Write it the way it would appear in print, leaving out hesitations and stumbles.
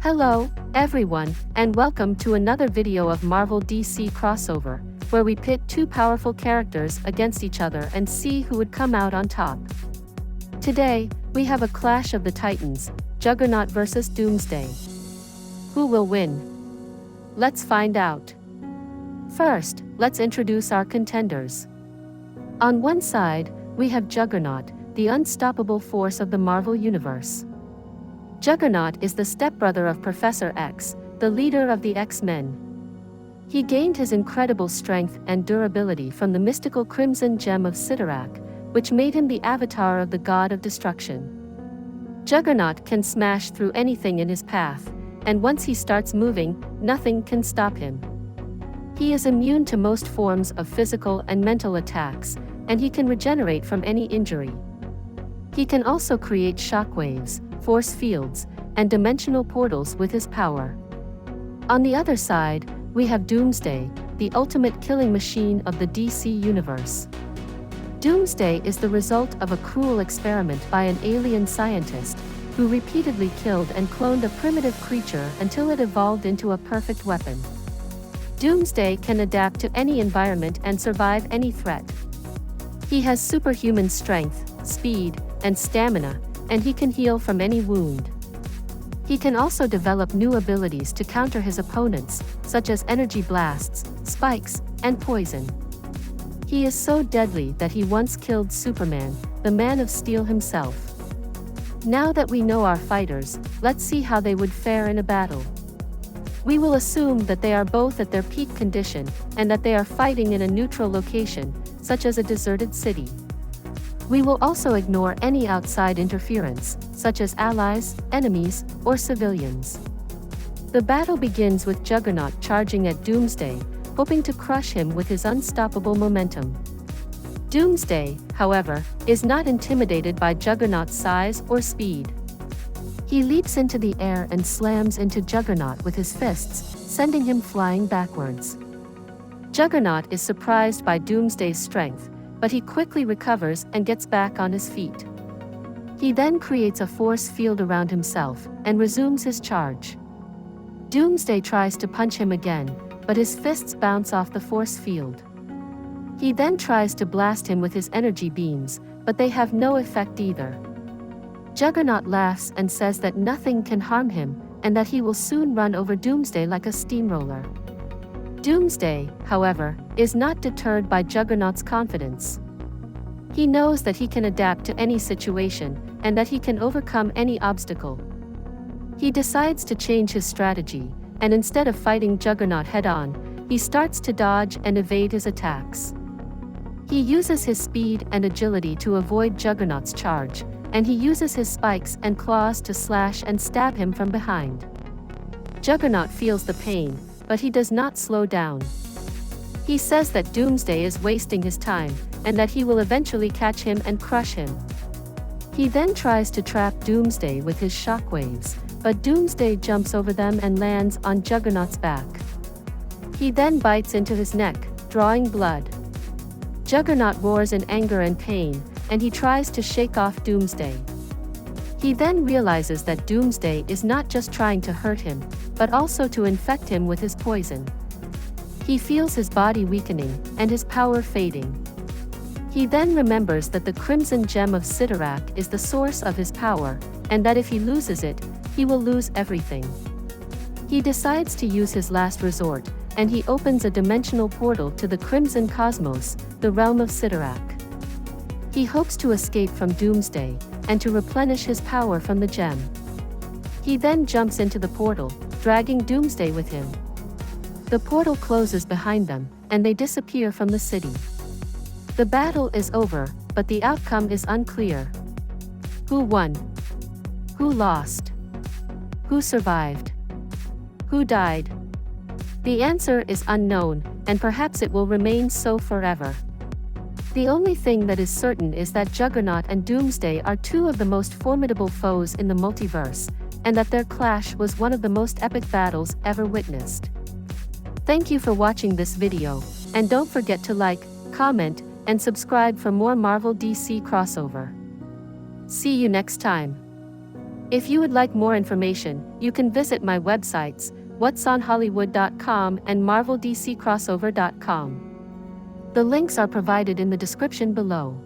Hello, everyone, and welcome to another video of Marvel DC crossover, where we pit two powerful characters against each other and see who would come out on top. Today, we have a clash of the Titans, Juggernaut versus Doomsday. Who will win? Let's find out. First, let's introduce our contenders. On one side, we have Juggernaut, the unstoppable force of the Marvel Universe. Juggernaut is the stepbrother of Professor X, the leader of the X-Men. He gained his incredible strength and durability from the mystical Crimson Gem of Sidorak, which made him the avatar of the god of destruction. Juggernaut can smash through anything in his path, and once he starts moving, nothing can stop him. He is immune to most forms of physical and mental attacks, and he can regenerate from any injury. He can also create shockwaves, force fields, and dimensional portals with his power. On the other side, we have Doomsday, the ultimate killing machine of the DC universe. Doomsday is the result of a cruel experiment by an alien scientist, who repeatedly killed and cloned a primitive creature until it evolved into a perfect weapon. Doomsday can adapt to any environment and survive any threat. He has superhuman strength, speed, and stamina, and he can heal from any wound. He can also develop new abilities to counter his opponents, such as energy blasts, spikes, and poison. He is so deadly that he once killed Superman, the Man of Steel himself. Now that we know our fighters, let's see how they would fare in a battle. We will assume that they are both at their peak condition, and that they are fighting in a neutral location, such as a deserted city. We will also ignore any outside interference, such as allies, enemies, or civilians. The battle begins with Juggernaut charging at Doomsday, hoping to crush him with his unstoppable momentum. Doomsday, however, is not intimidated by Juggernaut's size or speed. He leaps into the air and slams into Juggernaut with his fists, sending him flying backwards. Juggernaut is surprised by Doomsday's strength, but he quickly recovers and gets back on his feet. He then creates a force field around himself and resumes his charge. Doomsday tries to punch him again, but his fists bounce off the force field. He then tries to blast him with his energy beams, but they have no effect either. Juggernaut laughs and says that nothing can harm him, and that he will soon run over Doomsday like a steamroller. Doomsday, however, is not deterred by Juggernaut's confidence. He knows that he can adapt to any situation, and that he can overcome any obstacle. He decides to change his strategy, and instead of fighting Juggernaut head-on, he starts to dodge and evade his attacks. He uses his speed and agility to avoid Juggernaut's charge, and he uses his spikes and claws to slash and stab him from behind. Juggernaut feels the pain, but he does not slow down. He says that Doomsday is wasting his time, and that he will eventually catch him and crush him. He then tries to trap Doomsday with his shockwaves, but Doomsday jumps over them and lands on Juggernaut's back. He then bites into his neck, drawing blood. Juggernaut roars in anger and pain, and he tries to shake off Doomsday. He then realizes that Doomsday is not just trying to hurt him, but also to infect him with his poison. He feels his body weakening, and his power fading. He then remembers that the Crimson Gem of Sidorak is the source of his power, and that if he loses it, he will lose everything. He decides to use his last resort, and he opens a dimensional portal to the Crimson Cosmos, the realm of Sidorak. He hopes to escape from Doomsday, and to replenish his power from the gem. He then jumps into the portal, dragging Doomsday with him. The portal closes behind them, and they disappear from the city. The battle is over, but the outcome is unclear. Who won? Who lost? Who survived? Who died? The answer is unknown, and perhaps it will remain so forever. The only thing that is certain is that Juggernaut and Doomsday are two of the most formidable foes in the multiverse, and that their clash was one of the most epic battles ever witnessed. Thank you for watching this video, and don't forget to like, comment, and subscribe for more Marvel DC crossover. See you next time. If you would like more information, you can visit my websites, whatsonhollywood.com and marveldccrossover.com. The links are provided in the description below.